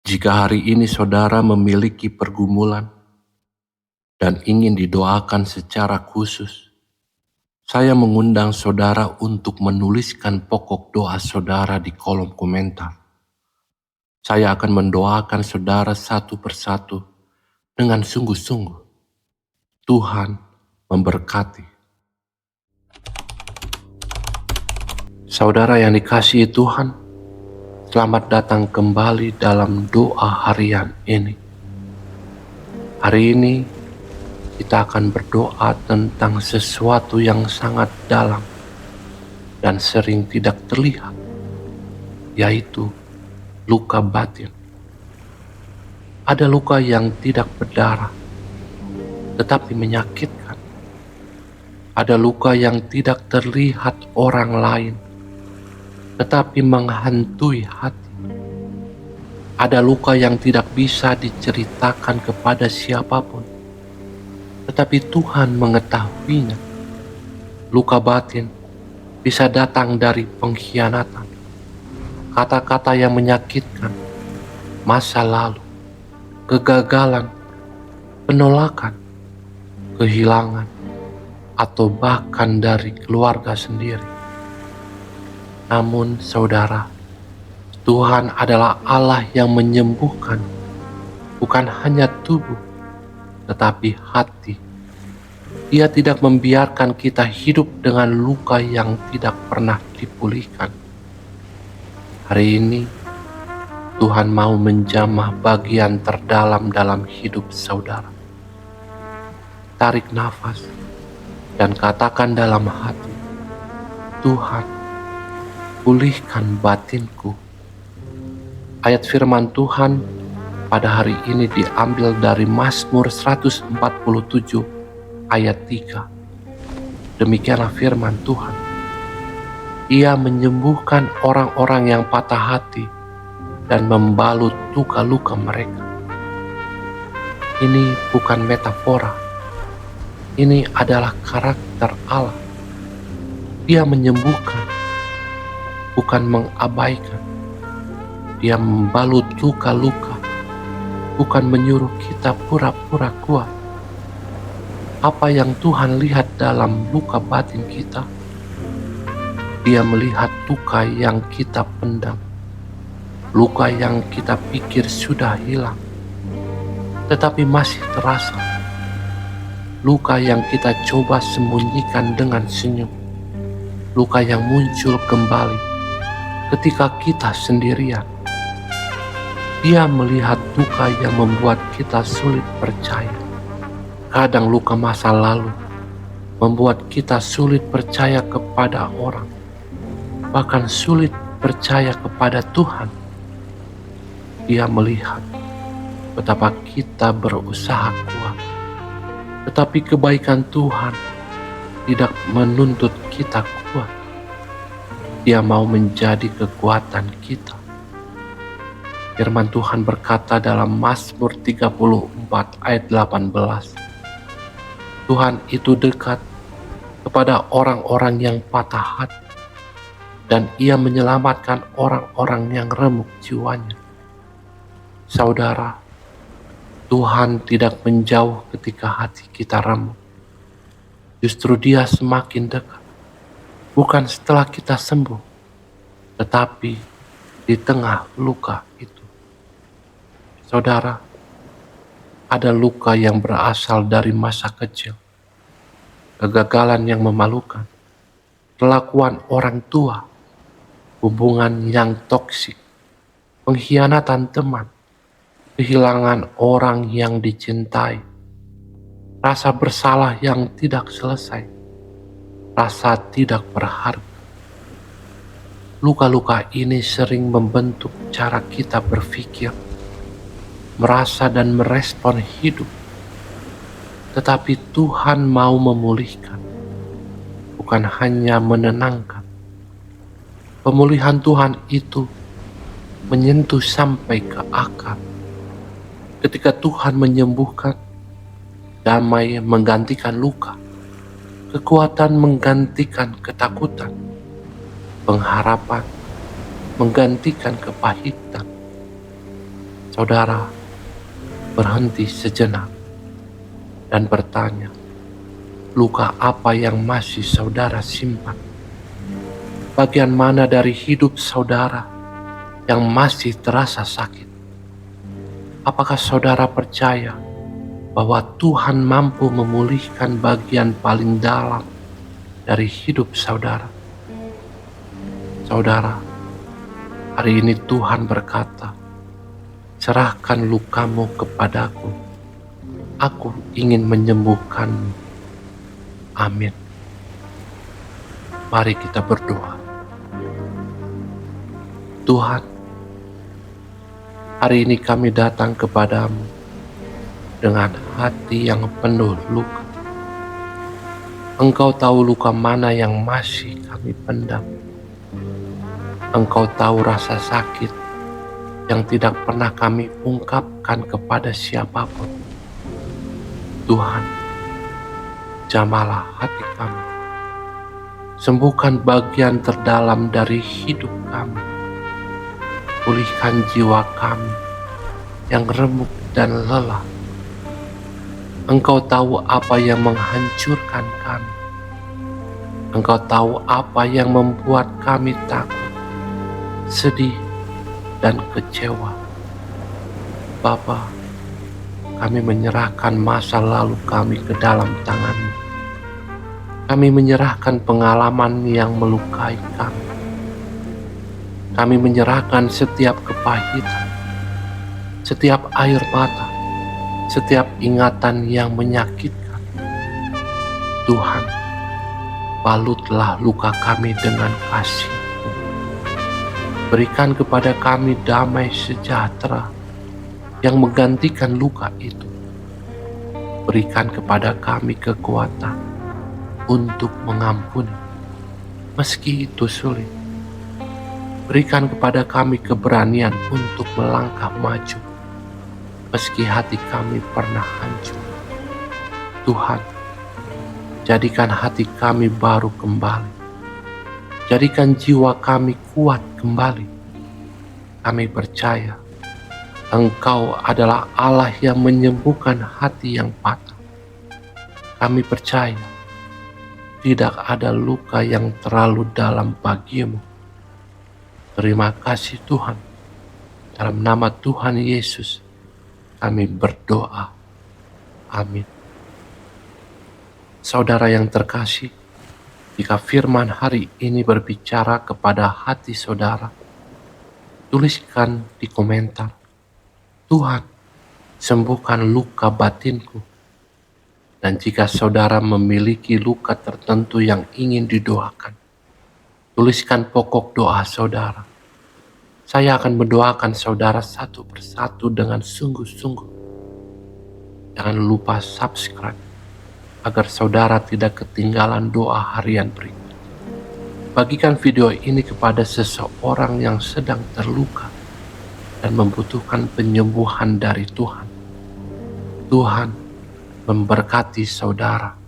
Jika hari ini saudara memiliki pergumulan dan ingin didoakan secara khusus, saya mengundang saudara untuk menuliskan pokok doa saudara di kolom komentar. Saya akan mendoakan saudara satu persatu dengan sungguh-sungguh. Tuhan memberkati. Saudara yang dikasihi Tuhan, selamat datang kembali dalam doa harian ini. Hari ini kita akan berdoa tentang sesuatu yang sangat dalam dan sering tidak terlihat, yaitu luka batin. Ada luka yang tidak berdarah, tetapi menyakitkan. Ada luka yang tidak terlihat orang lain, tetapi menghantui hati. Ada luka yang tidak bisa diceritakan kepada siapapun, tetapi Tuhan mengetahuinya. Luka batin bisa datang dari pengkhianatan, kata-kata yang menyakitkan, masa lalu, kegagalan, penolakan, kehilangan, atau bahkan dari keluarga sendiri. Namun saudara, Tuhan adalah Allah yang menyembuhkan bukan hanya tubuh, tetapi hati. Dia tidak membiarkan kita hidup dengan luka yang tidak pernah dipulihkan. Hari ini, Tuhan mau menjamah bagian terdalam dalam hidup saudara. Tarik nafas dan katakan dalam hati, Tuhan, pulihkan batinku. Ayat firman Tuhan pada hari ini diambil dari Mazmur 147 ayat 3. Demikianlah firman Tuhan. Ia menyembuhkan orang-orang yang patah hati dan membalut luka-luka mereka. Ini bukan metafora. Ini adalah karakter Allah. Dia menyembuhkan, bukan mengabaikan. Dia membalut luka-luka, bukan menyuruh kita pura-pura kuat. Apa yang Tuhan lihat dalam luka batin kita? Dia melihat luka yang kita pendam, luka yang kita pikir sudah hilang, tetapi masih terasa. Luka yang kita coba sembunyikan dengan senyum, luka yang muncul kembali ketika kita sendirian. Dia melihat luka yang membuat kita sulit percaya. Kadang luka masa lalu membuat kita sulit percaya kepada orang, bahkan sulit percaya kepada Tuhan. Dia melihat betapa kita berusaha kuat, tetapi kebaikan Tuhan tidak menuntut kita kuat. Dia mau menjadi kekuatan kita. Firman Tuhan berkata dalam Mazmur 34 ayat 18, Tuhan itu dekat kepada orang-orang yang patah hati, dan Ia menyelamatkan orang-orang yang remuk jiwanya. Saudara, Tuhan tidak menjauh ketika hati kita remuk. Justru Dia semakin dekat, bukan setelah kita sembuh, tetapi di tengah luka itu. Saudara, ada luka yang berasal dari masa kecil, kegagalan yang memalukan, perlakuan orang tua, hubungan yang toksik, pengkhianatan teman, kehilangan orang yang dicintai, rasa bersalah yang tidak selesai, rasa tidak berharga. Luka-luka ini sering membentuk cara kita berpikir, merasa dan merespon hidup. Tetapi Tuhan mau memulihkan, bukan hanya menenangkan. Pemulihan Tuhan itu menyentuh sampai ke akar. Ketika Tuhan menyembuhkan, damai menggantikan luka, kekuatan menggantikan ketakutan, pengharapan menggantikan kepahitan. Saudara berhenti sejenak dan bertanya, luka apa yang masih saudara simpan? Bagian mana dari hidup saudara yang masih terasa sakit? Apakah saudara percaya bahwa Tuhan mampu memulihkan bagian paling dalam dari hidup saudara? Saudara, hari ini Tuhan berkata, serahkan lukamu kepadaku, aku ingin menyembuhkanmu. Amin. Mari kita berdoa. Tuhan, hari ini kami datang kepadamu dengan hati yang penuh luka. Engkau tahu luka mana yang masih kami pendam. Engkau tahu rasa sakit yang tidak pernah kami ungkapkan kepada siapapun. Tuhan, jamalah hati kami. Sembuhkan bagian terdalam dari hidup kami. Pulihkan jiwa kami yang remuk dan lelah. Engkau tahu apa yang menghancurkan kami. Engkau tahu apa yang membuat kami takut, sedih, dan kecewa. Bapa, kami menyerahkan masa lalu kami ke dalam tangan-Mu. Kami menyerahkan pengalaman yang melukai kami. Kami menyerahkan setiap kepahitan, setiap air mata, setiap ingatan yang menyakitkan. Tuhan, balutlah luka kami dengan kasih-Mu. Berikan kepada kami damai sejahtera yang menggantikan luka itu. Berikan kepada kami kekuatan untuk mengampuni, meski itu sulit. Berikan kepada kami keberanian untuk melangkah maju, meski hati kami pernah hancur. Tuhan, jadikan hati kami baru kembali. Jadikan jiwa kami kuat kembali. Kami percaya Engkau adalah Allah yang menyembuhkan hati yang patah. Kami percaya tidak ada luka yang terlalu dalam bagi-Mu. Terima kasih Tuhan. Dalam nama Tuhan Yesus kami berdoa. Amin. Saudara yang terkasih, jika firman hari ini berbicara kepada hati saudara, tuliskan di komentar, Tuhan, sembuhkan luka batinku. Dan jika saudara memiliki luka tertentu yang ingin didoakan, tuliskan pokok doa saudara. Saya akan mendoakan saudara satu persatu dengan sungguh-sungguh. Jangan lupa subscribe agar saudara tidak ketinggalan doa harian berikut. Bagikan video ini kepada seseorang yang sedang terluka dan membutuhkan penyembuhan dari Tuhan. Tuhan memberkati saudara.